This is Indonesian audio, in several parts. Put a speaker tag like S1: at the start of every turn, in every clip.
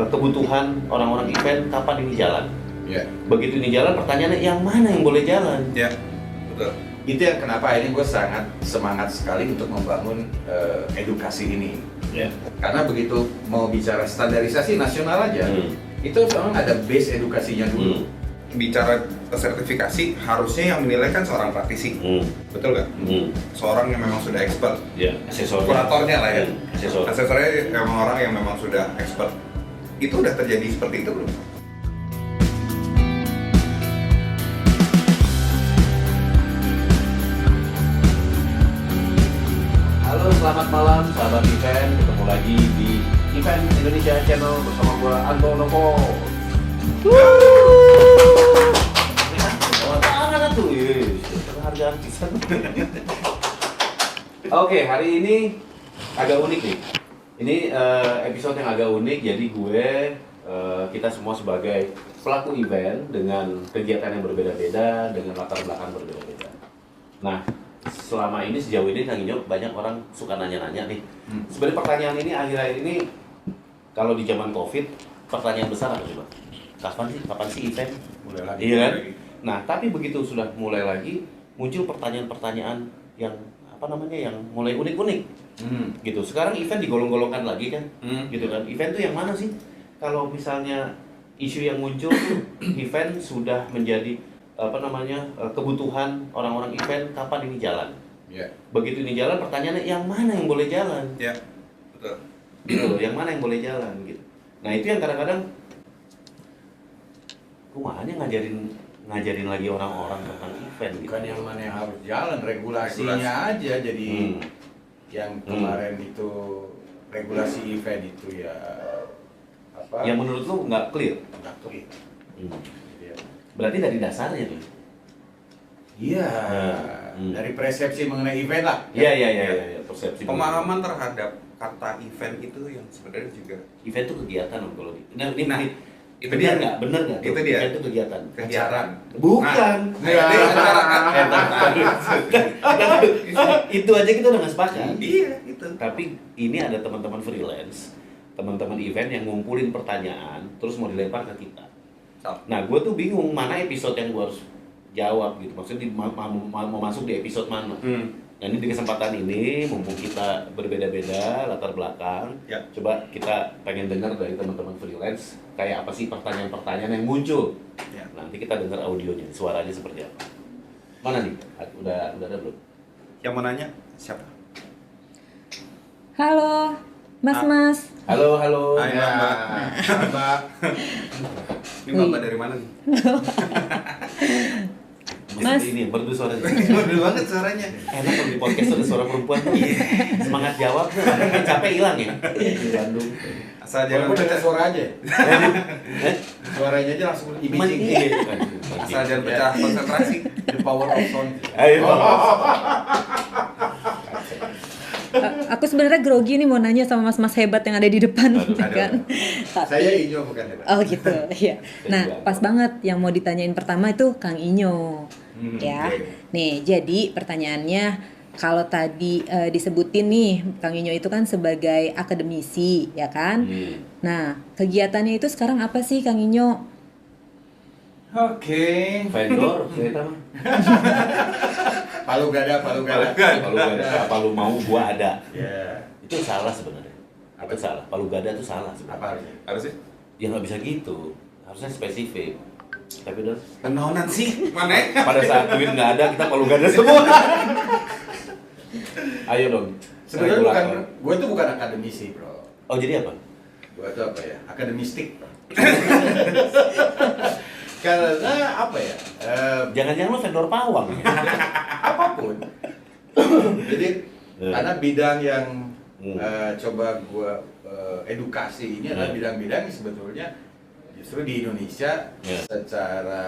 S1: kebutuhan orang-orang event kapan ini jalan.
S2: Ya.
S1: Begitu ini jalan, pertanyaannya yang mana yang boleh jalan?
S2: Ya, betul. Itu yang kenapa ini gue sangat semangat sekali untuk membangun edukasi ini.
S1: Ya.
S2: Karena begitu mau bicara standarisasi nasional aja, itu memang ada base edukasinya dulu.
S3: Bicara sertifikasi, harusnya yang menilai kan seorang praktisi, betul nggak? Seorang yang memang sudah expert,
S1: Ya, asesor.
S3: kuratornya lah ya.
S1: Asesor.
S3: Asesornya memang orang yang memang sudah expert. Itu udah terjadi seperti itu belum?
S1: Halo, selamat malam sahabat event. Ketemu lagi di Event Indonesia Channel bersama gua Anto Novo. Tangan tuh, penghargaan pisan. Oke, hari ini agak unik nih. Ini episode yang agak unik. Jadi kita semua sebagai pelaku event dengan kegiatan yang berbeda-beda, dengan latar belakang berbeda-beda. Nah, selama ini sejauh ini Kang Inyo banyak orang suka nanya-nanya nih. Sebenarnya pertanyaan ini akhir-akhir ini kalau di zaman Covid, pertanyaan besar apa coba? Kapan sih event?
S2: Mulai lagi.
S1: Iya kan? Nah, tapi begitu sudah mulai lagi muncul pertanyaan-pertanyaan yang yang mulai unik-unik. Gitu. Sekarang event digolong-golongkan lagi kan? Gitu kan. Event tuh yang mana sih? Kalau misalnya isu yang muncul tuh event sudah menjadi kebutuhan orang-orang event kapan ini jalan.
S2: Ya.
S1: Begitu ini jalan, pertanyaannya yang mana yang boleh jalan?
S3: Ya, betul.
S1: Gitu, yang mana yang boleh jalan gitu. Nah, itu yang kadang-kadang hanya ngajarin lagi orang-orang tentang event gitu.
S2: Bukan yang mana yang harus jalan, regulasinya aja. Jadi yang kemarin itu regulasi event itu ya apa?
S1: Yang menurut lu nggak clear?
S2: Nggak clear. Ya.
S1: Berarti dari dasarnya nih.
S2: Iya, dari persepsi mengenai event lah.
S1: Iya, persepsi.
S3: Pemahaman terhadap kata event itu yang sebenarnya juga
S1: Event itu kegiatan kalau di.
S3: itu
S1: Benar
S3: dia.
S1: nggak? Benar nggak?
S3: Itu dia.
S1: Event itu kegiatan.
S3: Kegiatan.
S1: Bukan.
S3: Ini acara.
S1: Itu aja kita udah nggak sepakat.
S3: Iya, itu.
S1: Tapi ini ada teman-teman freelance, teman-teman event yang ngumpulin pertanyaan, terus mau dilempar ke kita. Nah, gue tuh bingung mana episode yang gue harus jawab gitu. Maksudnya mau masuk di episode mana. Nah, ini di kesempatan ini, mumpung kita berbeda-beda latar belakang, coba kita pengen dengar dari teman-teman freelance, kayak apa sih pertanyaan-pertanyaan yang muncul. Nanti kita dengar audionya, suaranya seperti apa. Mana nih? Udah ada belum?
S3: Yang mau nanya siapa?
S4: Halo, Mas.
S1: Halo.
S3: Hai, Mbak.
S2: Mbak.
S3: Ini Mbak dari mana nih?
S4: Mas.
S1: Ini merdu suaranya.
S3: Merdu banget suaranya.
S1: Enak kalau di podcast ada suara perempuan. Semangat jawab, capek hilang ya di Bandung.
S3: Asal jangan
S2: Walaupun dengan
S3: pecah.
S2: suara aja. Suaranya aja langsung imaging.
S3: Asal jangan pecah konsentrasi.
S2: The power of sound.
S1: Ayo.
S4: Aku sebenarnya grogi nih mau nanya sama mas-mas hebat yang ada di depan,
S1: Aduh,
S4: kan?
S2: Saya Inyo bukan hebat.
S4: Oh gitu, ya. Nah, pas banget yang mau ditanyain pertama itu Kang Inyo, ya. Nih, jadi pertanyaannya kalau tadi disebutin nih Kang Inyo itu kan sebagai akademisi, ya kan? Nah, kegiatannya itu sekarang apa sih Kang Inyo?
S2: Oke.
S1: Vendor, cerita mah.
S2: Palu gada.
S1: Kalau gada, apa lu mau gua ada.
S2: Ya.
S1: Itu salah sebenarnya. Itu salah. Palu gada itu salah sebenarnya.
S2: Apa harusnya?
S3: Harusnya
S1: Ya nggak bisa gitu. Harusnya spesifik. Tapi udah
S3: kenaonan sih. Mana?
S1: pada saat duit nggak ada kita palu gada semua. Ayo dong.
S2: Sebenarnya bukan,
S1: Regulator.
S2: gue tuh bukan akademisi, bro.
S1: Oh, jadi apa?
S2: Gue tuh apa ya? Akademistik, bro. Karena apa ya?
S1: Jangan-jangan lo vendor pawang ya?
S2: Apapun. Jadi karena bidang yang coba gue edukasi ini adalah bidang-bidang yang sebetulnya justru di Indonesia secara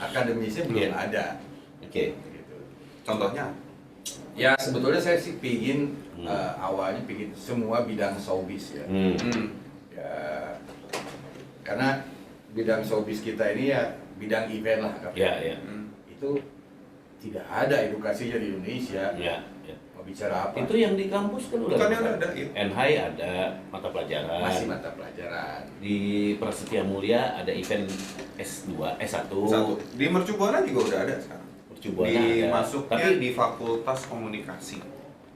S2: akademisnya belum ada.
S1: Oke.
S2: Gitu.
S3: Contohnya?
S2: Ya sebetulnya saya sih pingin awalnya pingin semua bidang showbiz ya. Ya karena bidang showbiz kita ini ya bidang event lah.
S1: Ya.
S2: Itu tidak ada edukasinya di Indonesia.
S1: Ya.
S2: Mau bicara apa?
S1: Itu yang di kampus kan udah
S3: Bukannya ada, iya.
S1: NHI ada mata pelajaran.
S2: Masih mata pelajaran.
S1: di Prasetya Mulia ada event S2, S1.
S3: Satu. Di Mercu Buana juga udah ada sekarang.
S1: Mercu Buana ada.
S3: Masuknya
S1: Tapi
S3: di Fakultas Komunikasi.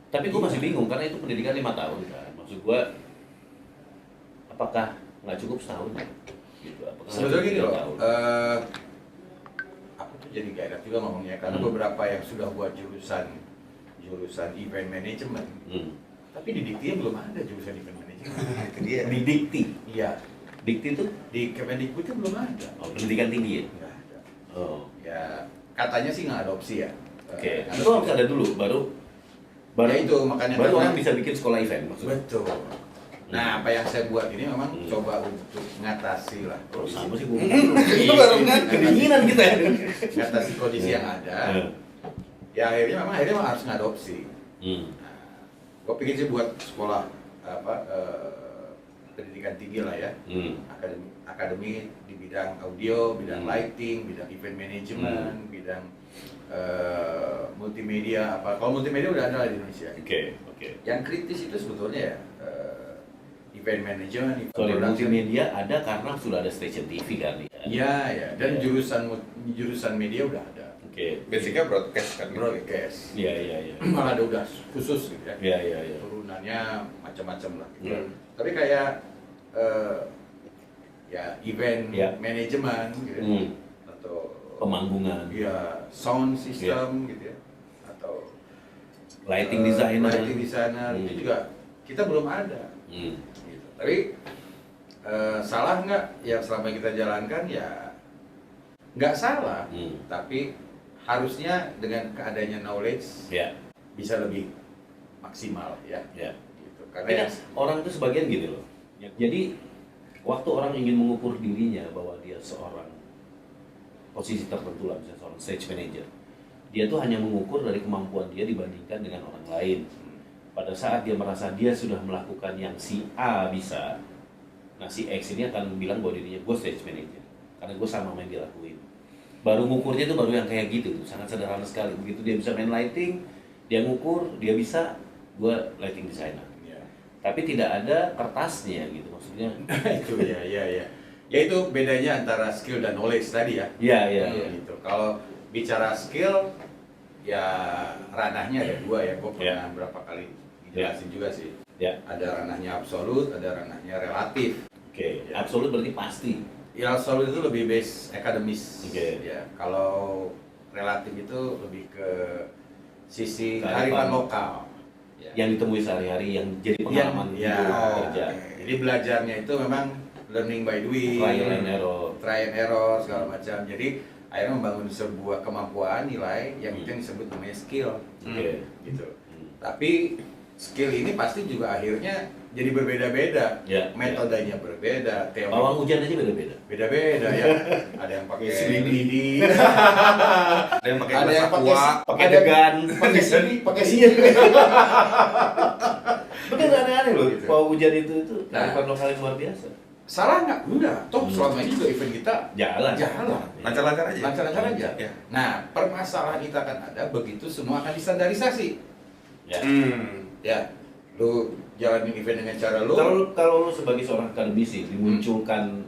S1: Tapi gue masih bingung karena itu pendidikan 5 tahun kan. Maksud gue, apakah nggak cukup setahun? Gitu. Apakah nggak
S2: Sebetulnya
S1: cukup
S2: gini
S1: 3
S2: loh,
S1: tahun?
S2: aku tuh jadi gak enak juga ngomongnya karena beberapa yang sudah buat jurusan event management, tapi di Dikti belum ada jurusan event management.
S3: Itu dia.
S1: Di Dikti.
S2: Iya,
S1: Dikti itu
S2: di Kemendikbud itu belum ada.
S1: pendidikan tinggi ya?
S2: Nggak ada.
S1: Oh.
S2: Ya katanya sih nggak adopsi ya.
S1: Oke.
S2: Nggak
S1: Itu harus ada dulu, baru
S2: Ya itu, makanya
S1: baru
S2: karena-
S1: orang bisa bikin sekolah event maksudnya.
S2: Betul. Nah, apa yang saya buat ini memang coba untuk mengatasi lah
S1: Kalau
S2: kondisi.
S1: sama sih gue.
S3: Itu baru kan
S1: Kedinginan kita ya.
S2: Mengatasi kondisi yang ada. Ya akhirnya memang harus ngadopsi. Gue pikir sih buat sekolah pendidikan tinggi lah ya, akademi di bidang audio, bidang lighting, bidang event management, bidang multimedia apa. Kalau multimedia udah ada di Indonesia.
S1: Oke.
S2: Yang kritis itu sebetulnya ya event management, event
S1: Sorry,
S2: production.
S1: multimedia ada karena sudah ada station TV kan ya.
S2: Ya, dan jurusan media udah ada.
S1: Oke.
S3: basicnya broadcast kan.
S2: Broadcast.
S1: Iya.
S2: Malah ada udah khusus gitu ya.
S1: Iya.
S2: Turunannya macam-macam lah. Gitu.
S1: Hmm.
S2: Tapi kayak ya event
S1: Ya.
S2: manajemen gitu ya. Atau
S1: Pemanggungan,
S2: ya sound system gitu ya. Atau
S1: lighting designer.
S2: lighting designer itu juga kita belum ada. Gitu. Tapi salah nggak yang selama kita jalankan ya nggak salah, tapi harusnya dengan keadanya knowledge
S1: Ya.
S2: bisa lebih maksimal ya. Gitu.
S1: Tapi
S2: Karena
S1: kan orang itu sebagian gini loh. Jadi waktu orang ingin mengukur dirinya bahwa dia seorang posisi tertentu lah, misalnya seorang stage manager, dia tuh hanya mengukur dari kemampuan dia dibandingkan dengan orang lain. Pada saat dia merasa dia sudah melakukan yang si A bisa, nah si X ini akan bilang bahwa dirinya gue stage manager karena gue sama main dia lakuin. Baru ngukurnya itu baru yang kayak gitu, sangat sederhana sekali. Begitu dia bisa main lighting, dia ngukur, dia bisa, gue lighting designer.
S2: ya.
S1: Tapi tidak ada kertasnya gitu maksudnya.
S2: Itu ya. Ya itu bedanya antara skill dan knowledge tadi ya.
S1: Iya.
S2: Gitu. Kalau bicara skill ya ranahnya ada dua ya. Gue pernah berapa kali dijelasin juga sih.
S1: Ya.
S2: Ada ranahnya absolut, ada ranahnya relatif.
S1: Oke.
S2: Ya.
S1: Absolut berarti pasti.
S2: Ya absolut itu lebih base akademis.
S1: Oke.
S2: Ya, kalau relatif itu lebih ke sisi
S1: Kearifan.
S2: kearifan lokal. Ya.
S1: Yang ditemui sehari-hari yang jadi pengalaman
S2: ya,
S1: hidup kerja.
S2: Jadi belajarnya itu memang learning by doing,
S1: Trial and error.
S2: try and error segala macam. Jadi akhirnya membangun sebuah kemampuan nilai yang itu yang disebut namanya skill.
S1: Oke.
S2: Gitu. Tapi skill ini pasti juga akhirnya jadi berbeda-beda.
S1: Ya,
S2: Metodenya berbeda, teori
S1: Pawang hujan aja beda-beda.
S2: beda-beda ya. Ada yang pakai
S1: Sini.
S2: lidi,
S3: Ada yang pakai
S2: ada yang pakai
S3: aqua.
S1: pakai degan.
S2: pakai sini, pakai sini.
S1: Bener aneh-aneh loh.
S2: Gitu.
S1: Pawang hujan itu
S2: Nah.
S1: kearifan lokal yang luar biasa.
S2: Salah nggak? Enggak. Toh selama ini juga event kita
S1: Jalan.
S3: Lancar-lancar aja.
S2: lancar-lancar aja.
S3: Ya.
S2: Nah, permasalahan kita akan ada begitu semua akan distandarisasi.
S1: Ya.
S2: Ya, lu jalanin event dengan cara lu.
S1: Kalau lu sebagai seorang akademisi dimunculkan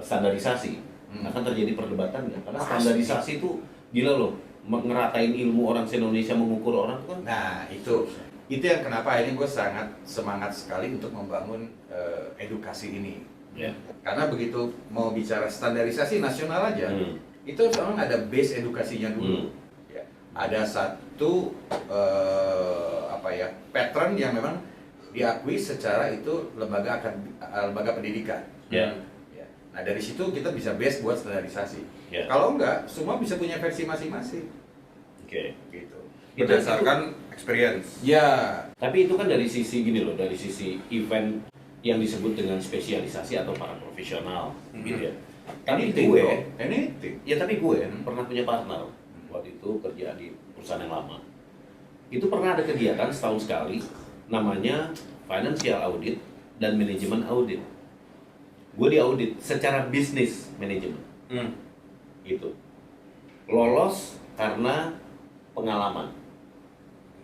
S1: standarisasi, akan terjadi perdebatan nggak? Karena
S2: Pasti.
S1: standarisasi itu gila loh, ngeratain ilmu orang se-Indonesia, mengukur orang itu kan.
S2: Nah, itu yang kenapa akhirnya gue sangat semangat sekali untuk membangun edukasi ini.
S1: Ya.
S2: Karena begitu mau bicara standarisasi nasional aja, itu memang ada base edukasinya dulu. Ya, ada satu pattern yang memang diakui secara itu lembaga pendidikan.
S1: Ya.
S2: Ya. Nah dari situ kita bisa base buat standarisasi.
S1: Ya.
S2: Kalau enggak, semua bisa punya versi masing-masing.
S1: Oke.
S2: Gitu.
S3: Berdasarkan experience.
S2: Ya,
S1: Tapi itu kan dari sisi gini loh, dari sisi event yang disebut dengan spesialisasi atau para profesional, gitu ya. Tapi
S2: anything.
S1: ya tapi gue pernah punya partner waktu itu kerja di perusahaan yang lama. Itu pernah ada kegiatan setahun sekali, namanya financial audit dan manajemen audit. Gue di audit secara bisnis manajemen, gitu. Lolos karena pengalaman.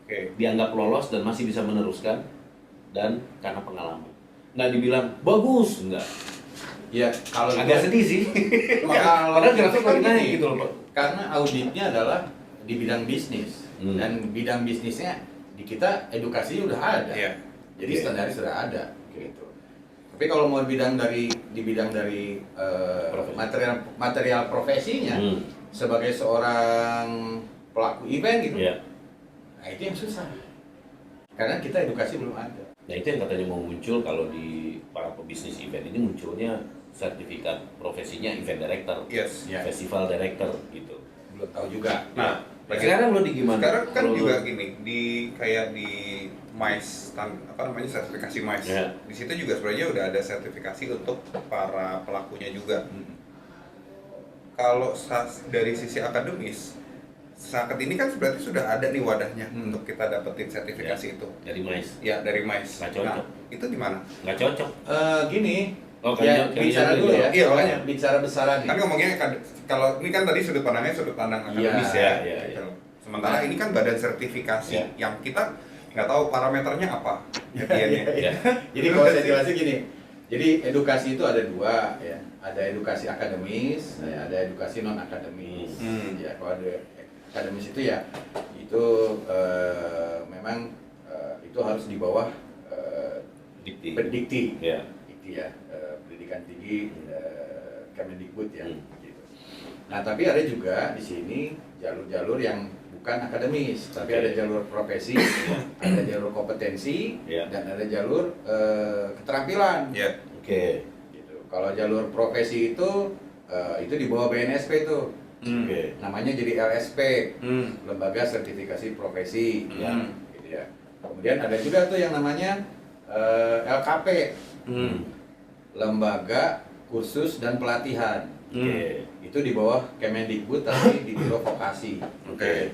S3: Oke.
S1: Dianggap lolos dan masih bisa meneruskan dan karena pengalaman. Nggak dibilang bagus, enggak.
S2: Ya kalau
S1: Agak sedih sih.
S2: Kalau
S1: Padahal grafik
S2: kan
S1: lagi naik
S2: gini,
S1: gitu loh, Pak.
S2: karena auditnya adalah di bidang bisnis
S1: Hmm.
S2: dan bidang bisnisnya di kita edukasinya udah ada,
S3: Iya.
S2: jadi
S1: Iya.
S2: standarnya sudah ada gitu. Tapi kalau mau di bidang dari
S1: Profesi.
S2: material profesinya
S1: Hmm.
S2: sebagai seorang pelaku event gitu,
S1: Iya.
S2: nah itu yang susah karena kita edukasi belum ada.
S1: Nah itu yang katanya mau muncul kalau di para pebisnis event ini munculnya sertifikat profesinya event director,
S3: Yes.
S2: Ya.
S1: festival director gitu.
S2: Belum tahu juga.
S3: Nah,
S1: Sekarang lo di gimana?
S3: sekarang kan
S1: Kalau
S3: juga
S1: lo-
S3: gini, kayak di MICE, apa namanya, sertifikasi MICE.
S1: Ya.
S3: Di situ juga sebenarnya udah ada sertifikasi untuk para pelakunya juga. Kalau dari sisi akademis, saat ini kan berarti sudah ada nih wadahnya untuk kita dapetin sertifikasi itu.
S1: dari MICE
S3: Ya, dari MICE.
S1: Nggak cocok.
S3: Nah, itu di mana?
S1: nggak cocok.
S2: Gini,
S1: Oh,
S2: ya
S1: kayak
S2: bicara
S1: gitu
S2: dulu
S1: ya.
S2: ya.
S3: Iya, makanya.
S2: Bicara besaran
S3: Kan
S2: nih.
S3: ngomongnya kalau ini kan tadi sudut pandangnya sudut pandang akademis
S2: Iya,
S3: ya.
S1: iya.
S3: Sementara ini kan badan sertifikasi
S1: Iya.
S3: yang kita nggak tahu parameternya apa. bagiannya.
S1: Ya.
S2: Jadi kalau saya jelasin gini, jadi edukasi itu ada dua ya, ada edukasi akademis, ya, ada edukasi non akademis. Ya kalau ada akademis itu ya itu memang itu harus di bawah
S1: Dikti.
S2: Dikti,
S1: Ya.
S2: Dikti ya, pendidikan tinggi Kemendikbud ya.
S1: Hmm.
S2: Gitu. Nah tapi ada juga di sini jalur-jalur yang bukan akademis, tapi
S1: Oke.
S2: ada jalur profesi, ada jalur kompetensi,
S1: Ya.
S2: dan ada jalur keterampilan.
S3: Ya.
S1: Oke.
S2: Gitu. Kalau jalur profesi itu di bawah BNSP tuh,
S1: Oke.
S2: namanya jadi LSP, Lembaga Sertifikasi Profesi.
S1: Ya.
S2: Gitu ya. Kemudian ada juga tuh yang namanya LKP, Lembaga Kursus dan Pelatihan.
S1: Oke.
S2: Itu di bawah Kemendikbud tapi di Biro Vokasi.
S3: Oke.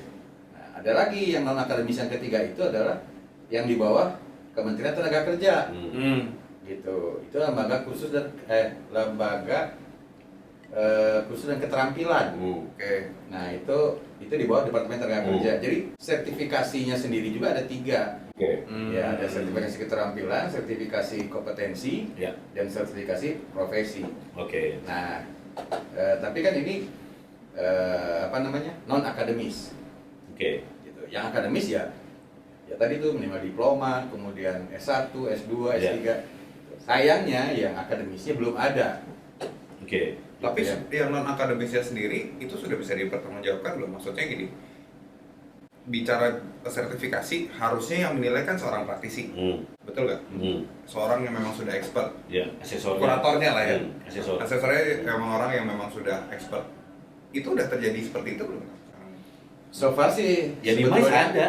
S2: Nah, ada lagi yang non akademis yang ketiga itu adalah yang di bawah Kementerian Tenaga Kerja. Gitu. Itu lembaga kursus dan kursus dan keterampilan.
S3: Oke.
S2: Nah, itu di bawah Departemen Tenaga Kerja. Jadi sertifikasinya sendiri juga ada 3.
S1: Oke.
S2: Ya, ada sertifikasi keterampilan, sertifikasi kompetensi,
S1: Ya.
S2: dan sertifikasi profesi.
S1: Oke.
S2: Nah, tapi kan ini non akademis,
S1: Oke.
S2: gitu. Yang akademis ya tadi tuh minimal diploma, kemudian S1, S2,
S1: Ya.
S2: S3. Sayangnya yang akademisnya belum ada.
S1: Oke.
S3: Tapi
S2: Gitu ya.
S3: yang non akademisnya sendiri itu sudah bisa dipertanggungjawabkan belum? Maksudnya gini, bicara sertifikasi harusnya yang menilai kan seorang praktisi, betul nggak? Seorang yang memang sudah expert,
S1: Ya. Asesornya.
S3: kuratornya lah ya.
S1: Asesor.
S3: Asesornya memang orang yang memang sudah expert. Itu udah terjadi seperti itu belum?
S2: So far sih
S1: Ya di
S2: sebetulnya
S1: MICE ada.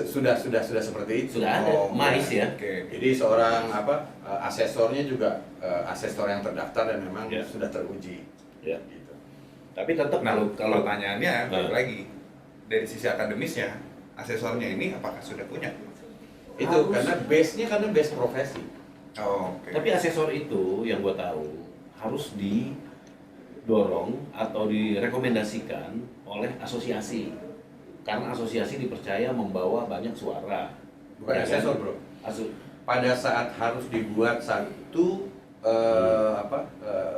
S2: sudah seperti itu.
S1: Sudah ada. MICE ya.
S3: Oke.
S2: Jadi seorang asesornya juga asesor yang terdaftar dan memang
S1: Ya.
S2: sudah teruji.
S1: Ya.
S2: Gitu.
S1: Tapi tetap
S3: Nah,
S1: kalau
S3: kalau pertanyaannya balik
S1: Nah.
S3: lagi dari sisi akademisnya, asesornya ini apakah sudah punya?
S2: Itu
S1: Harus.
S2: karena base profesi.
S3: Oh, oke.
S1: Tapi asesor itu yang gue tahu harus didorong atau direkomendasikan oleh asosiasi, karena asosiasi dipercaya membawa banyak suara.
S2: Bukan
S1: Ya kan?
S2: asesor, bro. Pada saat harus dibuat satu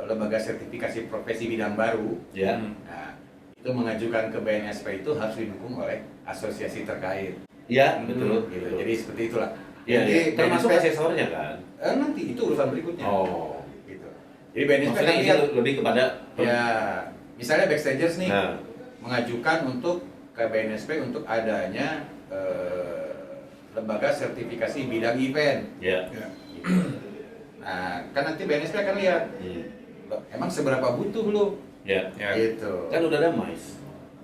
S2: lembaga sertifikasi profesi bidang baru,
S1: Ya.
S2: nah, itu mengajukan ke BNSP itu harus didukung oleh asosiasi terkait.
S1: Ya, betul.
S2: Gitu.
S1: Betul.
S2: Jadi seperti itulah.
S1: Ya,
S2: Jadi
S1: ya. Termasuk
S2: BNSP
S1: asesornya kan.
S2: nanti itu urusan berikutnya.
S1: Oh.
S2: Gitu. Jadi BNSP
S1: Maksudnya
S2: akan
S1: ini
S2: lihat
S1: lebih kepada
S2: ya misalnya backstagers nih
S1: Nah.
S2: mengajukan untuk ke BNSP untuk adanya lembaga sertifikasi bidang event.
S1: Ya.
S3: Ya.
S2: Gitu. Nah, kan nanti BNSP akan lihat loh, emang seberapa butuh lu
S1: Ya.
S3: Ya.
S2: gitu.
S1: Kan udah ada MICE.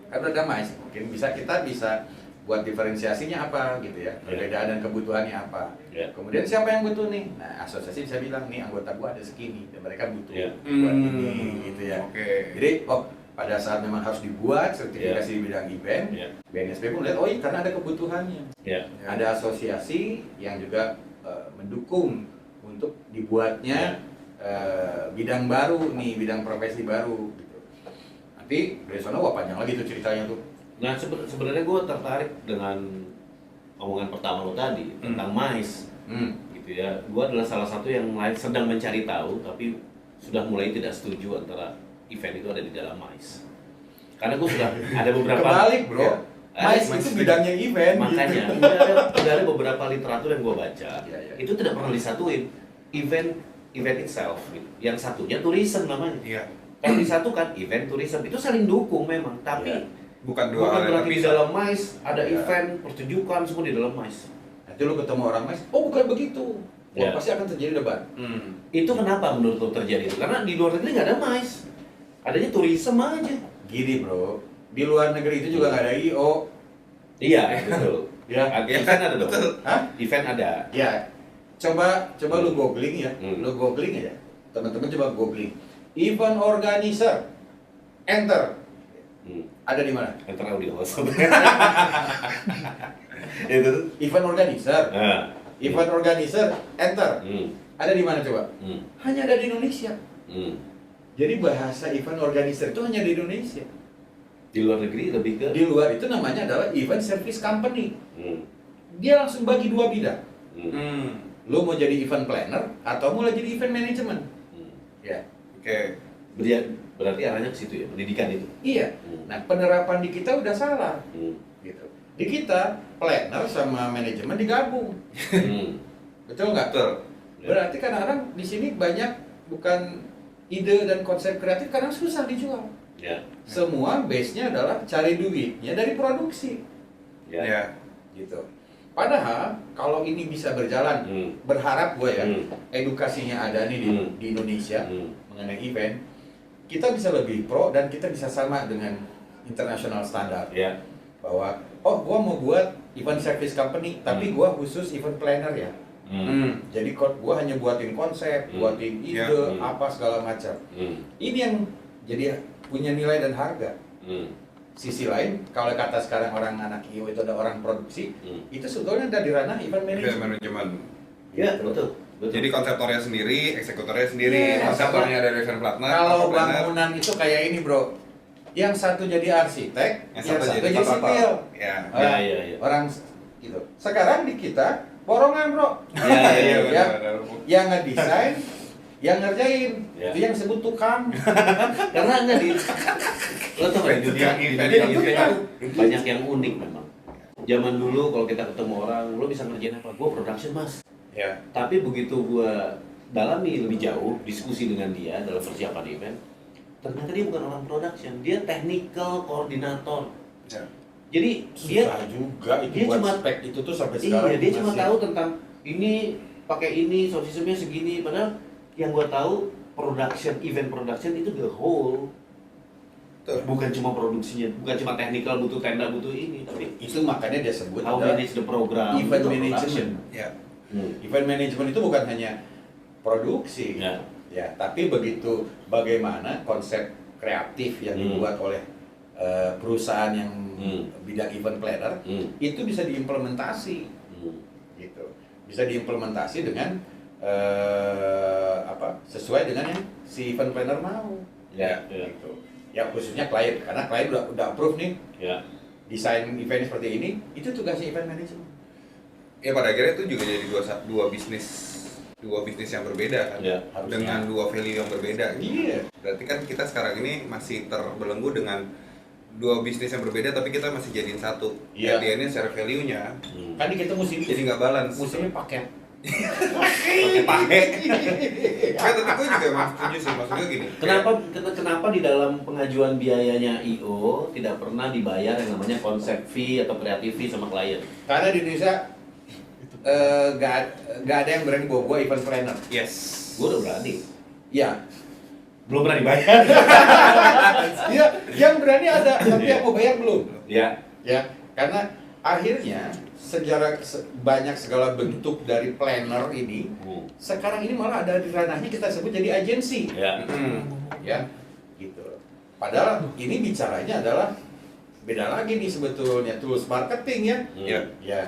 S2: Kan udah damai, mungkin kita bisa buat diferensiasinya apa gitu ya, perbedaan dan kebutuhannya apa.
S1: Ya.
S2: Kemudian siapa yang butuh nih? Nah, asosiasi bisa bilang nih anggota gua ada segini dan mereka butuh
S1: Ya.
S2: buat ini gitu ya.
S3: Oke.
S2: Jadi pada saat memang harus dibuat sertifikasi di bidang event,
S1: Ya.
S2: BNSP pun lihat oh iya karena ada kebutuhannya.
S1: Ya.
S2: Ada asosiasi yang juga mendukung untuk dibuatnya bidang baru nih, bidang profesi baru gitu. Nanti dari sana wah panjang lagi tuh ceritanya tuh.
S1: Nah, sebenarnya gue tertarik dengan omongan pertama lo tadi tentang MICE. Gitu ya. Gue adalah salah satu yang sedang mencari tahu, tapi sudah mulai tidak setuju antara event itu ada di dalam MICE. Karena gue sudah ada beberapa
S2: Kebalik bro,
S1: Ya.
S2: MICE itu bidangnya event
S1: makanya
S2: gitu.
S1: udah ada beberapa literatur yang gue baca
S2: Iya.
S1: itu tidak pernah disatuin event itself gitu. Yang satunya tourism namanya.
S3: Iya.
S1: Kalau disatukan event tourism itu saling dukung memang, tapi
S2: Iya.
S3: Bukan dua hal yang
S1: berarti di
S3: terpisah.
S1: dalam MICE ada
S2: Iya.
S1: event pertunjukan semua di dalam MICE.
S2: Nanti lu ketemu orang MICE, oh bukan begitu. Wah,
S1: Iya.
S2: pasti akan terjadi debat.
S1: Itu kenapa menurut lo terjadi itu? Karena di luar negeri nggak ada MICE, adanya tourism aja.
S2: Gini bro, di luar negeri itu juga nggak ada IO.
S1: Iya betul.
S2: Ya.
S1: Event ada dong.
S3: Betul.
S2: Hah?
S1: Event ada.
S2: Ya, coba lu googling ya, lu
S1: Hmm.
S2: googling aja. Teman-teman coba googling. Event organizer, enter. Ada di mana?
S1: Enter audio host. Itu.
S2: Event organizer,
S1: Nah.
S2: event organizer, enter.
S1: Hmm.
S2: Ada di mana coba?
S1: Hmm.
S2: Hanya ada di Indonesia.
S1: Hmm.
S2: Jadi bahasa event organizer itu hanya di Indonesia.
S1: Di luar negeri lebih ke.
S2: Di luar itu namanya adalah event service company.
S1: Hmm.
S2: Dia langsung bagi dua bidang.
S1: Hmm.
S2: Lu mau jadi event planner atau mau jadi event management.
S1: Hmm.
S2: Ya.
S3: Oke.
S1: Berarti arahnya ke situ ya, pendidikan itu.
S2: Iya. Nah, penerapan di kita udah salah.
S1: Hmm.
S2: Gitu. Di kita planner sama manajemen digabung.
S1: Hmm.
S2: Betul nggak?
S3: Betul.
S2: Berarti kadang-kadang di sini banyak bukan ide dan konsep kreatif kadang susah dijual.
S1: Ya.
S2: Semua base-nya adalah cari duitnya dari produksi.
S1: Ya.
S3: Ya.
S2: Gitu. Padahal kalau ini bisa berjalan,
S1: Hmm.
S2: berharap gue ya,
S1: Hmm.
S2: edukasinya ada nih di Indonesia
S1: Hmm.
S2: mengenai event, kita bisa lebih pro dan kita bisa sama dengan international standar.
S1: Ya.
S2: Bahwa oh gua mau buat event service company tapi gua khusus event planner ya.
S1: Hmm.
S2: Jadi gua hanya buatin konsep, buatin ide,
S3: Ya.
S2: apa segala macam.
S1: Hmm.
S2: Ini yang jadi punya nilai dan harga.
S1: Hmm.
S2: Sisi lain, kalau kata sekarang orang anak IO itu ada orang produksi,
S1: Hmm.
S2: itu sebetulnya ada di ranah event
S3: Event
S2: management.
S3: manajemen.
S1: Ya,
S2: Gitu.
S1: betul. Betul.
S3: Jadi konseptornya sendiri, eksekutornya sendiri.
S2: Iya,
S3: Konseptornya dari event planner.
S2: Kalau
S3: planner.
S2: bangunan itu kayak ini bro, yang satu jadi arsitek,
S3: Yang
S2: yang
S3: satu
S2: satu
S3: jadi
S2: jadi
S3: kontraktor.
S2: sipil.
S3: Ya.
S1: Ya, ya, ya.
S2: Orang gitu. Sekarang di kita borongan bro.
S1: Ya, ya,
S3: Iya,
S1: ya.
S3: benar.
S2: Yang ngedesain, yang ngerjain,
S1: Ya.
S2: itu yang disebut tukang.
S1: Karena enggak di lo tau nggak, di dunia
S3: Event
S1: event
S2: tukang.
S1: itu banyak yang unik memang. Zaman dulu kalau kita ketemu orang, lo bisa ngerjain apa? Gua production mas.
S3: Ya.
S1: Tapi begitu gua dalami lebih jauh, diskusi dengan dia dalam persiapan event, ternyata dia bukan orang production, dia technical koordinator.
S3: Ya.
S1: Jadi dia
S2: Susah juga itu
S1: dia
S2: buat
S1: cuma-
S2: spek itu tuh sampai sekarang.
S1: iya, dia cuma
S2: masih-
S1: tahu tentang ini pakai ini, sound systemnya segini. Padahal yang gua tahu production, event production itu the whole.
S3: Betul.
S1: Bukan cuma produksinya, bukan cuma technical butuh tenda butuh ini, tapi
S2: Itu makanya dia sebut
S1: how
S2: adalah
S1: manage the program,
S2: event
S1: itu
S2: management.
S1: production.
S3: Ya.
S2: Event management itu bukan hanya produksi,
S1: Ya.
S2: ya, tapi begitu bagaimana konsep kreatif yang
S1: Hmm.
S2: dibuat oleh perusahaan yang
S1: Hmm.
S2: bidang event planner
S1: Hmm.
S2: itu bisa diimplementasi,
S1: Hmm.
S2: gitu, bisa diimplementasi dengan sesuai dengan yang si event planner mau,
S1: Ya, ya.
S2: gitu. Ya khususnya klien, karena klien udah approve nih
S1: Ya.
S2: desain event seperti ini, itu tugasnya event management.
S3: Ya pada akhirnya itu juga jadi dua bisnis yang berbeda kan.
S1: Ya,
S2: harusnya.
S3: Dengan dua value yang berbeda. Gitu.
S2: Iya.
S3: Berarti kan kita sekarang ini masih terbelenggu dengan dua bisnis yang berbeda tapi kita masih jadiin satu.
S2: Iya.
S3: Dia ini secara value-nya
S1: Hmm.
S2: Kan kita mesti
S3: jadi nggak balance.
S2: musimnya paket.
S3: Pakai. Kan tapi gue juga emang setuju sih, maksudnya gini.
S1: Kenapa di dalam pengajuan biayanya IO tidak pernah dibayar yang namanya konsep fee atau creative fee sama klien?
S2: Karena di Indonesia nggak ada yang berani bawa gua event planner.
S3: Yes.
S1: Gue udah berani.
S2: Ya,
S1: Belum pernah dibayar.
S2: iya, yang berani ada, tapi yang mau bayar belum.
S1: Ya.
S2: Ya, karena akhirnya banyak segala bentuk dari planner ini.
S1: Hmm.
S2: Sekarang ini malah ada di ranahnya kita sebut jadi agensi.
S1: Ya.
S2: Ya, gitu. Padahal ini bicaranya adalah beda lagi nih sebetulnya tools marketing ya.
S3: Iya.
S2: Ya.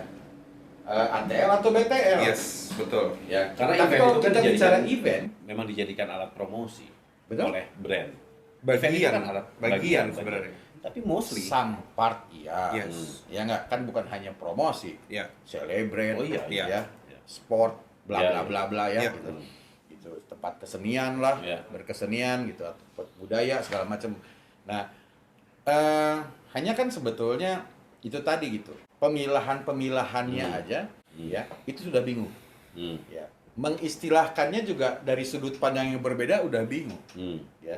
S2: ATL atau BTL.
S3: Yes, betul.
S2: Ya.
S1: Karena
S2: Tapi
S1: event
S2: kalau
S1: itu kan
S2: kita bicara
S1: dijadikan-
S2: event,
S1: Memang dijadikan alat promosi
S2: Betul.
S1: oleh brand.
S3: Bagian,
S1: Event itu kan alat
S3: bagian sebenarnya.
S1: Tapi mostly.
S2: some part iya.
S3: Yes.
S2: Ya nggak, kan bukan hanya promosi,
S3: Iya.
S2: celebrate,
S1: Oh iya,
S2: ya,
S3: iya.
S2: sport, bla
S1: Iya,
S2: bla
S1: iya.
S2: bla bla ya.
S3: Iya.
S2: Gitu. gitu, tempat kesenian lah,
S1: Ya.
S2: berkesenian gitu, atau tempat budaya segala macam. Nah, hanya kan sebetulnya itu tadi gitu, pemilahannya aja, ya itu sudah bingung. Ya, mengistilahkannya juga dari sudut pandang yang berbeda udah bingung. Ya,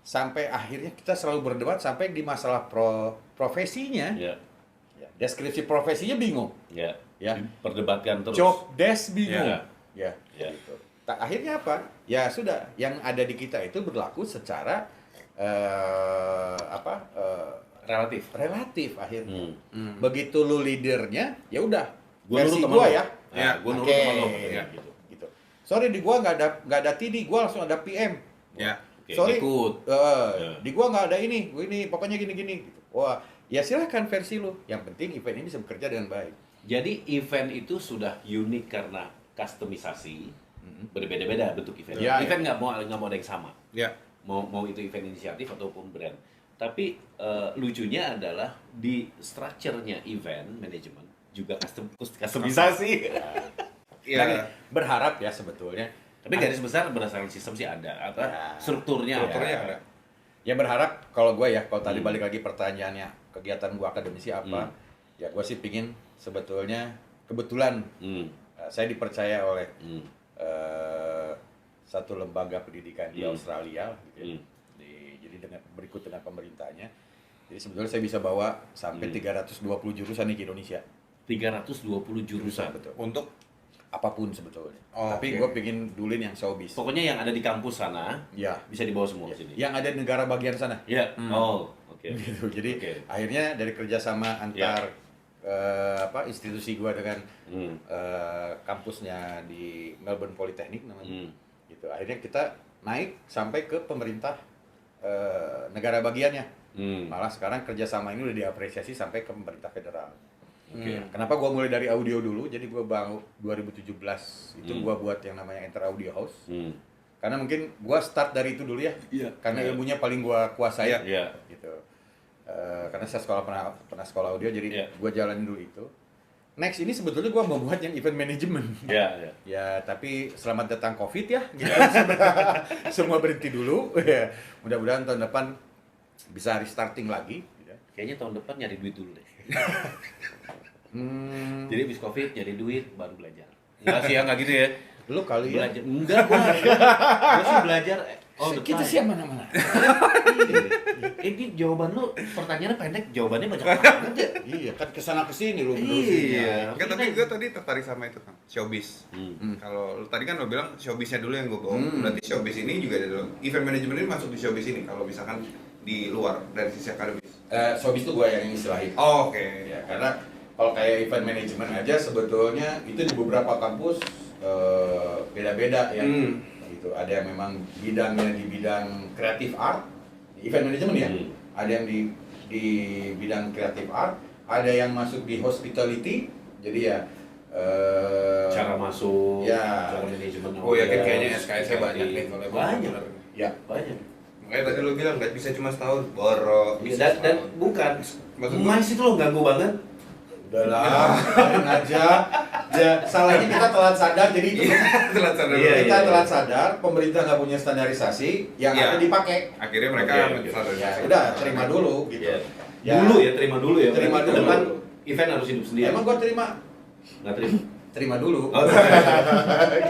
S2: sampai akhirnya kita selalu berdebat sampai di masalah profesinya.
S1: Ya.
S2: Ya, deskripsi profesinya bingung.
S1: Ya.
S2: Ya.
S1: Perdebatkan terus.
S2: Job desk bingung.
S1: Ya.
S2: Ya. Gitu. Akhirnya apa? Ya sudah, yang ada di kita itu berlaku secara relatif akhirnya. Begitu lu leadernya, ya udah.
S1: Gua
S2: Versi
S1: nurut teman
S2: gua
S1: lo.
S2: ya.
S1: Ya, gua nurut
S2: Oke.
S1: teman lo.
S2: Ya, gitu. Sorry, di gua nggak ada TD, gua langsung ada PM.
S3: Ya.
S1: Oke,
S2: Sorry,
S1: ikut.
S2: ya. Di gua nggak ada ini, gua ini pokoknya gini-gini. Gitu. Wah, ya silahkan versi lu. Yang penting event ini bisa bekerja dengan baik.
S1: Jadi event itu sudah unik karena customisasi, berbeda-beda bentuk event.
S2: Ya,
S1: Event nggak mau ada yang sama.
S3: Ya.
S1: Mau itu event inisiatif ataupun brand. Tapi lucunya adalah di structure-nya event manajemen juga customisasi.
S3: Ya.
S2: Nah, berharap ya sebetulnya.
S1: Tapi garis besar berdasarkan sistem sih ada, atau strukturnya ada.
S2: Ya berharap kalau gue ya, kalau tadi balik lagi pertanyaannya, kegiatan gue akademisi apa? Ya gue sih pingin sebetulnya kebetulan saya dipercaya oleh satu lembaga pendidikan di Australia, gitu ya. Jadi berikut dengan pemerintahnya. Jadi sebetulnya saya bisa bawa sampai 320 jurusan nih ke Indonesia.
S1: 320 jurusan.
S2: Betul.
S3: Untuk
S2: Apapun sebetulnya.
S3: Oh,
S2: Tapi
S3: oke.
S2: gue pingin dulin yang showbiz.
S1: Pokoknya yang ada di kampus sana
S2: Ya.
S1: bisa dibawa semua ke sini.
S2: Yang ada di negara bagian sana.
S1: Ya. Oh, oke.
S2: Gitu. Jadi
S1: Oke.
S2: akhirnya dari kerjasama antar institusi gua dengan kampusnya di Melbourne Polytechnic namanya, gitu. Akhirnya kita naik sampai ke pemerintah negara bagiannya. Malah sekarang kerjasama ini udah diapresiasi sampai ke pemerintah federal.
S1: Oke.
S2: Kenapa gua mulai dari audio dulu? Jadi gua baru 2017 itu gua buat yang namanya Enter Audio House. Karena mungkin gua start dari itu dulu ya.
S1: Iya.
S2: Karena ilmunya paling gua kuasai.
S1: Iya.
S2: Gitu. Karena saya pernah sekolah audio, jadi
S1: Iya.
S2: gue jalanin dulu itu. Next ini sebetulnya gue mau buat yang event management.
S1: Ya.
S2: Ya, tapi selamat datang COVID ya. Gitu. Semua berhenti dulu. Ya. Mudah-mudahan tahun depan bisa restarting lagi. Gitu.
S1: Kayaknya tahun depan nyari duit dulu deh. Jadi habis Covid nyari duit baru belajar. Enggak sih ya, enggak gitu ya.
S2: Lu kali ya.
S1: Belajar. Enggak, gua sih belajar
S2: Kita sih yang mana-mana.
S1: Ini jawaban lu pertanyaannya pendek, jawabannya banyak banget ya.
S2: Iya, kan kesana kesini lu
S1: Iya.
S3: Enggak, tapi gue tadi tertarik sama itu kan, showbiz. Kalau lu tadi kan lo bilang showbiznya dulu yang gue bawa, berarti showbiz ini juga ada dalam event management ini masuk di showbiz ini kalau misalkan di luar dari sisi akademis.
S2: Showbiz itu gue yang istilahin.
S3: Oh, oke.
S2: Ya, karena kalau kayak event management aja sebetulnya itu di beberapa kampus beda-beda ya. Gitu. Ada yang memang bidangnya di bidang creative art, di event management ya. Ada yang di bidang creative art, ada yang masuk di hospitality. Jadi ya
S1: Cara masuk,
S2: Ya.
S1: cara manajemen.
S3: Oh, yakin kayaknya SKS-nya banyak nih kalau emang
S1: banyak.
S3: bener.
S2: ya
S1: Banyak.
S3: Makanya tadi lo bilang nggak bisa cuma setahun, boro. Bisa
S1: Dan
S3: setahun.
S1: bukan,
S3: Maksud gua-
S1: Mas itu lo ganggu banget.
S2: udahlah, biarin aja. Ya, salahnya kita telat sadar, jadi itu
S3: Telat sadar.
S1: Iya,
S2: kita
S1: iya.
S2: telat sadar, pemerintah nggak punya standarisasi, yang
S3: Iya.
S2: ada dipakai.
S3: Akhirnya mereka
S1: Oke.
S2: Ya udah, terima dulu gitu.
S1: Iya.
S2: Ya.
S1: Dulu ya, terima dulu ya.
S2: Terima
S1: Berarti ke
S2: dulu.
S1: depan event harus hidup sendiri.
S2: Emang gua terima
S1: Nggak terima.
S2: terima dulu.
S1: Oh,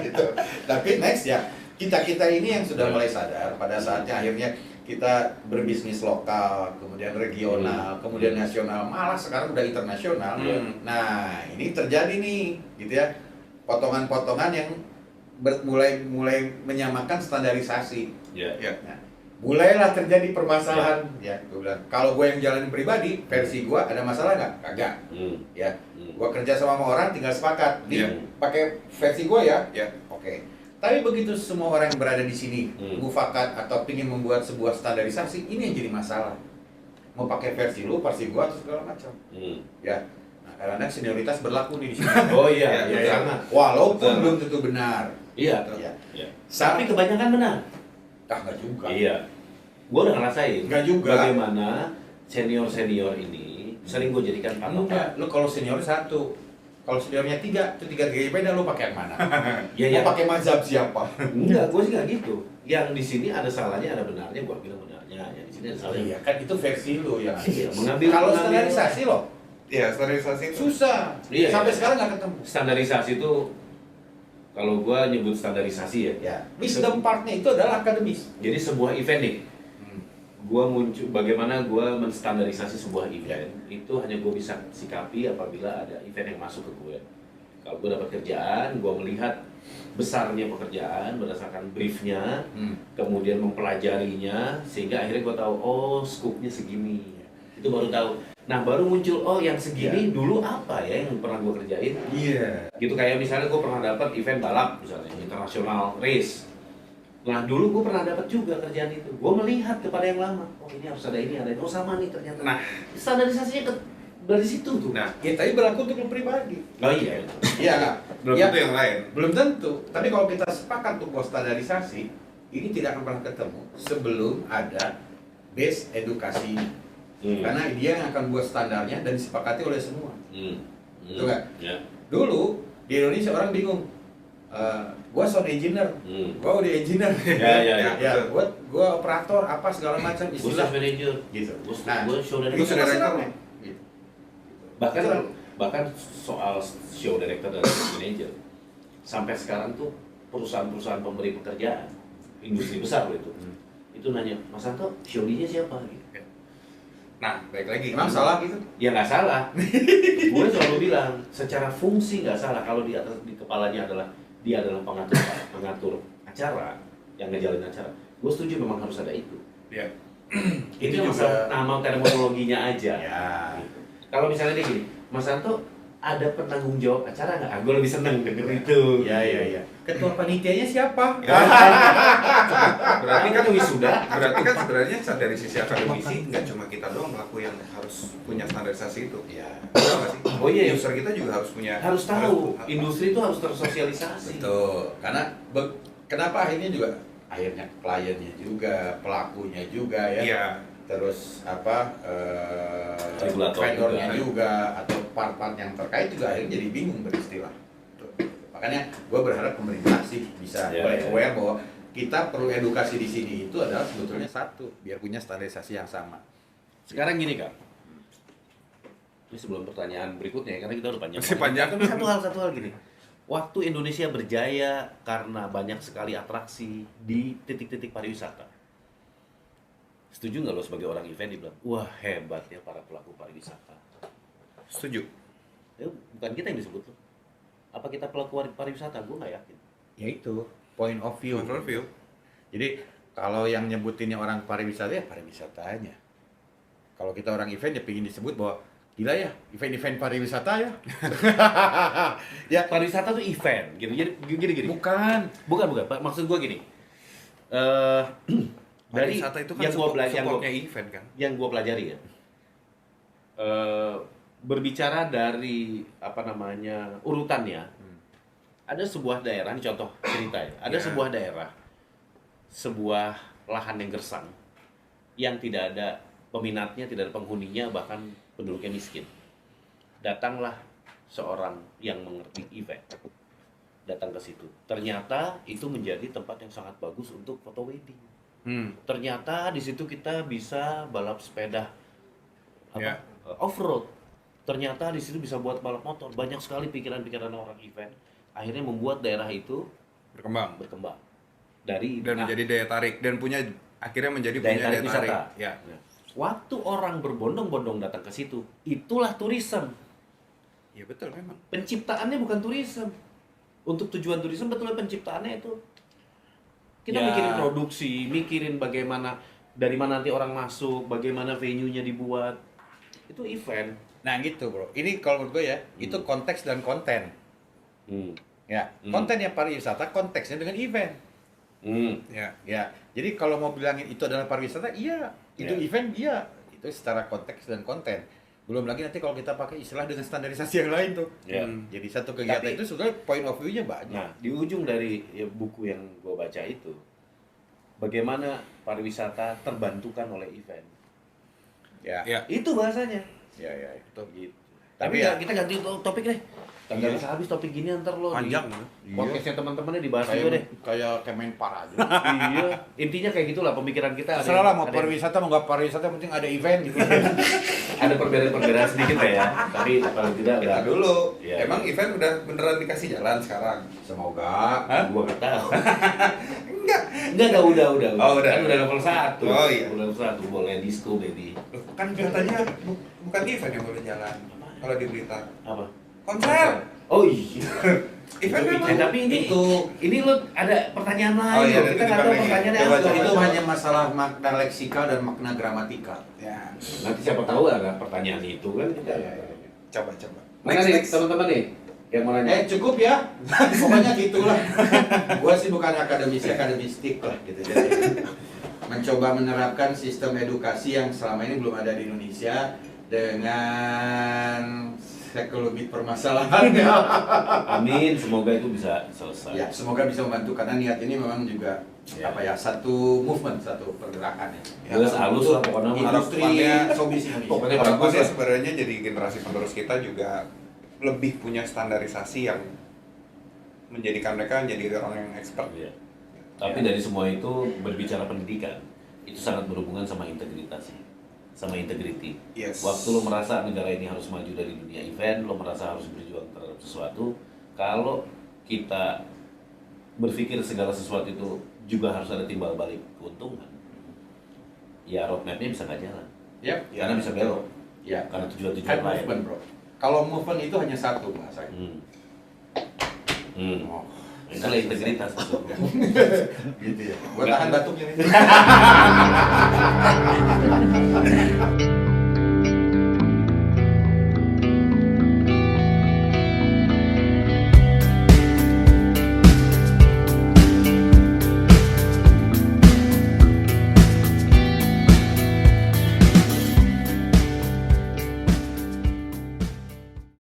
S2: gitu. Tapi next ya, kita ini yang sudah mulai sadar pada saatnya akhirnya kita berbisnis lokal, kemudian regional, kemudian nasional, malah sekarang udah internasional. Nah, ini terjadi nih, gitu ya. Potongan-potongan yang mulai menyamakan standarisasi.
S1: Ya.
S3: Ya.
S2: Nah, mulailah terjadi permasalahan. Ya, gue bilang, kalau gue yang jalanin pribadi, versi gue ada masalah nggak? Kagak. Ya, gue kerja sama orang tinggal sepakat.
S3: Iya.
S2: Pakai versi gue ya.
S3: Ya.
S2: Oke. Tapi begitu semua orang yang berada di sini mufakat atau ingin membuat sebuah standarisasi, ini yang jadi masalah. Mau pakai versi lu, versi gua, atau segala macam. Ya. Nah, karena senioritas berlaku nih di sini.
S1: Oh iya,
S3: Iya,
S1: iya, sangat.
S2: Walaupun
S1: Betul.
S2: belum tentu benar.
S1: Iya.
S2: Ya.
S1: Iya. Tapi kebanyakan benar.
S2: Enggak juga.
S1: Iya. Gua udah ngerasain.
S2: Nggak juga.
S1: Bagaimana senior ini sering gue jadikan patokan.
S2: Enggak, lu kalau senior satu, Kalau seniornya 3, itu 3 beda, lu pakai yang mana?
S1: Iya, iya.
S2: Lu pakai mazhab siapa?
S1: Enggak, gue sih nggak gitu. Yang di sini ada salahnya, ada benarnya, gue bilang benarnya. Yang di sini ada salahnya.
S2: Iya kan itu versi lu yang
S1: Iya,
S2: kalau standarisasi loh
S3: Iya, standarisasi itu
S2: susah.
S1: Iya,
S2: Sampai
S1: iya.
S2: sekarang nggak ketemu.
S1: Standarisasi itu, kalau gue nyebut standarisasi ya.
S2: Ya, wisdom partnya itu adalah akademis.
S1: Jadi sebuah event nih, bagaimana gue menstandarisasi sebuah event itu hanya gue bisa sikapi apabila ada event yang masuk ke gue. Kalau gue dapat kerjaan, gue melihat besarnya pekerjaan berdasarkan briefnya, kemudian mempelajarinya sehingga akhirnya gue tahu oh scope-nya segini. Itu baru tahu. Nah baru muncul oh yang segini dulu apa ya yang pernah gue kerjain?
S2: Iya.
S1: Gitu kayak misalnya gue pernah dapat event balap misalnya internasional race. Nah dulu gue pernah dapat juga kerjaan itu. Gue melihat kepada yang lama. Oh ini harus ada ini, ada ini. Oh sama nih ternyata.
S3: Nah,
S1: Standarisasinya dari situ tuh.
S3: nah,
S2: Ya, tapi berlaku untuk lu pribadi.
S1: Oh iya.
S2: Iya nggak?
S3: belum
S2: Ya,
S3: tentu yang lain.
S2: belum tentu. Tapi kalau kita sepakat untuk buat standarisasi, ini tidak akan pernah ketemu sebelum ada base edukasi. Karena dia yang akan buat standarnya dan disepakati oleh semua. Betul nggak?
S1: Ya.
S2: Dulu di Indonesia orang bingung. Gua sound engineer, gua udah engineer.
S1: Ya.
S2: Ya, gua operator apa segala macam
S1: Gue
S2: istilah
S1: sales manager.
S2: gitu.
S1: Gue show
S2: itu
S1: director.
S3: show director.
S2: masalahnya. Gitu.
S1: Bahkan soal show director dan sales manager sampai sekarang tuh perusahaan-perusahaan pemberi pekerjaan industri besar loh itu nanya Mas Santo show DJ siapa gitu.
S3: Nah, baik lagi.
S2: Emang salah gitu?
S1: Ya nggak salah. Gue selalu bilang secara fungsi nggak salah kalau di atas di kepalanya adalah dia adalah pengatur acara yang ngejalin acara. Gue setuju memang harus ada itu.
S3: Ya.
S1: Itu
S2: Itu
S1: masalah
S2: juga-
S1: nama terminologinya aja.
S2: Ya.
S1: Gitu. Kalau misalnya dia gini, Mas Santo ada penanggung jawab acara nggak? Gue lebih seneng denger itu.
S2: Ya. Ketua panitianya siapa?
S3: Berarti kan
S1: wisuda.
S3: Berarti kan sebenarnya dari sisi akademisi nggak cuma kita doang pelaku yang harus punya standarisasi itu.
S2: Ya.
S3: Betul nggak sih?
S1: Oh iya.
S3: User kita juga harus punya.
S1: Harus tahu, industri itu harus tersosialisasi.
S2: Betul. Karena kenapa akhirnya juga akhirnya kliennya juga, pelakunya juga ya.
S3: Iya.
S2: Terus apa
S1: Regulator
S2: vendornya
S1: juga.
S2: juga atau part-part yang terkait juga akhirnya jadi bingung beristilah. Makanya gue berharap pemerintah sih bisa
S1: Ya,
S2: mulai
S1: ya.
S2: aware bahwa kita perlu edukasi di sini itu adalah sebetulnya satu biar punya standarisasi yang sama.
S1: Sekarang gini Kak. Ini sebelum pertanyaan berikutnya ya, karena kita udah panjang.
S3: Masih panjang.
S1: Satu hal gini. Waktu Indonesia berjaya karena banyak sekali atraksi di titik-titik pariwisata. Setuju nggak lo sebagai orang event dibilang, wah hebat ya para pelaku pariwisata.
S3: Setuju.
S1: Ya, bukan kita yang disebut lo. Apa kita pelaku pariwisata? Gue nggak yakin.
S2: Ya itu point of view.
S3: Point of view.
S2: Jadi kalau yang nyebutinnya orang pariwisata ya pariwisatanya. Kalau kita orang event ya pengen disebut bahwa gila ya event-event pariwisata ya. Ya
S1: Pariwisata tuh event, gitu. Jadi gini.
S2: bukan.
S1: Bukan. Maksud gue gini. Dari
S3: Pariwisata itu kan
S1: yang gue belajar,
S3: supportnya event kan.
S1: yang gue pelajari ya. Berbicara dari apa namanya urutannya, ada sebuah daerah, ini contoh cerita ya. Ada
S3: Ya.
S1: sebuah daerah, sebuah lahan yang gersang, yang tidak ada peminatnya, tidak ada penghuninya, bahkan penduduknya miskin. Datanglah seorang yang mengerti event, datang ke situ. Ternyata itu menjadi tempat yang sangat bagus untuk foto wedding. Ternyata di situ kita bisa balap sepeda,
S3: Ya.
S1: off-road. Ternyata di situ bisa buat balap motor. Banyak sekali pikiran-pikiran orang event. Akhirnya membuat daerah itu
S3: Berkembang.
S1: dari
S3: Dan menjadi daya tarik dan akhirnya menjadi
S1: daya
S3: punya
S1: tarik
S3: daya
S1: wisata.
S3: tarik. Ya.
S1: Nah, waktu orang berbondong-bondong datang ke situ, itulah tourism.
S3: Ya betul memang.
S1: Penciptaannya bukan tourism. Untuk tujuan tourism betulnya penciptaannya itu kita
S2: Ya.
S1: mikirin produksi, mikirin bagaimana dari mana nanti orang masuk, bagaimana venue-nya dibuat. Itu event.
S2: Nah gitu bro. Ini kalau menurut gue ya itu konteks dan konten. Ya kontennya pariwisata konteksnya dengan event.
S3: Ya.
S2: Ya, jadi kalau mau bilangin itu adalah pariwisata, iya. Itu
S1: Ya.
S2: event, iya. Itu secara konteks dan konten. Belum lagi nanti kalau kita pakai istilah dengan standarisasi yang lain tuh.
S1: Ya.
S2: Jadi satu kegiatan
S1: Tapi-
S2: itu sebenarnya point of view-nya banyak.
S1: Nah, di ujung dari buku yang gue baca itu, bagaimana pariwisata terbantukan oleh event.
S2: Ya.
S3: Ya.
S1: Itu bahasanya.
S2: Ya, ya.
S3: Betul.
S1: Gitu.
S2: Tapi
S1: Tapi
S2: ya-
S1: kita ganti topik deh. Kagak bisa habis topik gini ntar lo
S3: Panjang,
S1: di podcastnya teman-temannya dibahas juga
S2: Kayak
S1: deh.
S2: kayak Kemenpar aja.
S1: Iya, intinya kayak gitulah pemikiran kita.
S2: Terserah lah mau pariwisata mau nggak pariwisata, yang penting ada event gitu.
S1: Ada perbedaan-perbedaan sedikit lah ya, tapi paling tidak
S3: Kita
S1: nggak.
S3: dulu.
S1: Iya.
S3: Emang event udah beneran dikasih jalan sekarang?
S2: Semoga.
S1: Gua nggak tahu.
S3: Enggak.
S1: Enggak, udah.
S3: Oh, udah.
S1: Kan udah level 1.
S3: Oh, iya.
S1: Udah level 1 boleh disco baby.
S3: Loh, kan katanya bukan event yang boleh jalan. Kalau di berita.
S1: Apa?
S3: Konser.
S1: Oh iya.
S3: Event memang.
S1: Tapi ini lo ada pertanyaan lain.
S3: Oh, iya,
S1: loh.
S3: ada
S1: Kita nggak tahu
S3: titipan lagi.
S1: pertanyaannya
S3: Coba,
S1: apa.
S3: coba.
S2: Itu hanya masalah makna leksikal dan makna gramatikal.
S3: Ya.
S1: Nanti siapa tahu ada pertanyaan itu kan kita.
S3: Coba.
S1: Mana nih teman-teman nih yang mau nanya?
S2: Cukup ya. Pokoknya gitulah. Gua sih bukan akademistik lah gitu. Jadi mencoba menerapkan sistem edukasi yang selama ini belum ada di Indonesia dengan sekelumit permasalahannya.
S1: Amin, semoga itu bisa selesai.
S2: Ya, semoga bisa membantu karena niat ini memang juga satu movement, satu pergerakan ya.
S1: Jelas halus lah pokoknya.
S2: Industri
S3: Harapannya-
S2: showbiz Indonesia.
S1: Pokoknya bagus
S3: Harapannya
S1: lah.
S3: sebenarnya jadi generasi penerus kita juga lebih punya standarisasi yang menjadikan mereka menjadi orang yang expert.
S1: Iya. Tapi dari semua itu berbicara pendidikan itu sangat berhubungan sama integritas, sama integrity.
S3: Yes.
S1: Waktu lo merasa negara ini harus maju dari dunia event, lo merasa harus berjuang terhadap sesuatu. Kalau kita berpikir segala sesuatu itu juga harus ada timbal balik keuntungan, ya roadmapnya bisa nggak jalan.
S2: Ya,
S1: Karena bisa belok.
S2: Ya,
S1: Karena tujuan-tujuan
S2: Kan
S1: lain.
S2: movement, bro. Kalau movement itu hanya satu bahasanya. Oh,
S1: Itulah integritas.
S2: gitu ya. Gua tahan batuknya nih.